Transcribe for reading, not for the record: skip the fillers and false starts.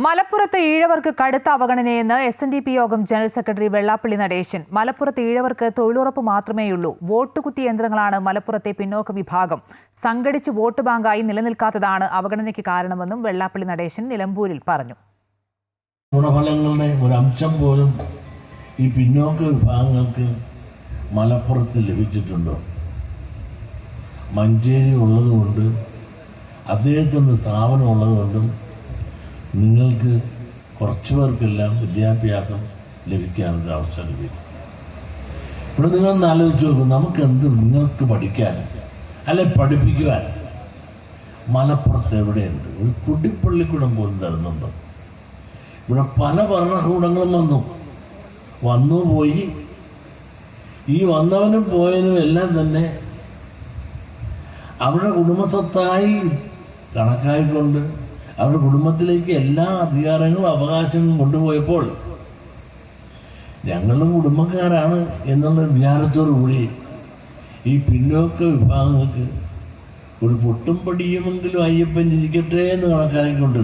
മലപ്പുറത്ത് ഈഴവർക്ക് കടുത്ത അവഗണനയെന്ന് SNDP യോഗം ജനറൽ സെക്രട്ടറി വെള്ളാപ്പള്ളി നടേശൻ. മലപ്പുറത്ത് ഈഴവർക്ക് തൊഴിലുറപ്പ് മാത്രമേയുള്ളൂ. വോട്ടുകുത്തി യന്ത്രങ്ങളാണ് മലപ്പുറത്തെ പിന്നോക്ക വിഭാഗം. സംഘടിച്ച് വോട്ട് ബാങ്കായി നിലനിൽക്കാത്തതാണ് അവഗണനയ്ക്ക് കാരണമെന്നും വെള്ളാപ്പള്ളി നടേശൻ നിലമ്പൂരിൽ പറഞ്ഞു. ഗുണഫലങ്ങളുടെ ഒരു അംശം പോലും ഈ പിന്നോക്ക വിഭാഗങ്ങൾക്ക് മലപ്പുറത്ത് ലഭിച്ചിട്ടുണ്ടോ? മഞ്ചേരി ഉള്ളതുകൊണ്ട്, അദ്ദേഹത്തിൻ്റെ സ്ഥാപനം ഉള്ളതുകൊണ്ടും നിങ്ങൾക്ക് കുറച്ചു പേർക്കെല്ലാം വിദ്യാഭ്യാസം ലഭിക്കാനൊരു അവസരം ലഭിക്കും. ഇവിടെ നിങ്ങളൊന്ന് ആലോചിച്ച് നോക്കും, നമുക്കെന്ത് നിങ്ങൾക്ക് പഠിക്കാൻ അല്ലെ പഠിപ്പിക്കുവാൻ മലപ്പുറത്ത് എവിടെയുണ്ട്? ഒരു കുട്ടിപ്പള്ളിക്കൂടം പോലും തരുന്നുണ്ടോ? ഇവിടെ പല ഭരണകൂടങ്ങളും വന്നു പോയി. ഈ വന്നവനും പോയതിനും എല്ലാം തന്നെ അവരുടെ കുടുംബസ്വത്തായി കണക്കായിക്കൊണ്ട് അവരുടെ കുടുംബത്തിലേക്ക് എല്ലാ അധികാരങ്ങളും അവകാശങ്ങളും കൊണ്ടുപോയപ്പോൾ ഞങ്ങളും കുടുംബക്കാരാണ് എന്നുള്ള വിചാരത്തോടു കൂടി ഈ പിന്നോക്ക വിഭാഗങ്ങൾക്ക് ഒരു പൊട്ടും പടിയുമെങ്കിലും അയ്യപ്പൻ ഇരിക്കട്ടെ എന്ന് കണക്കാക്കിക്കൊണ്ട്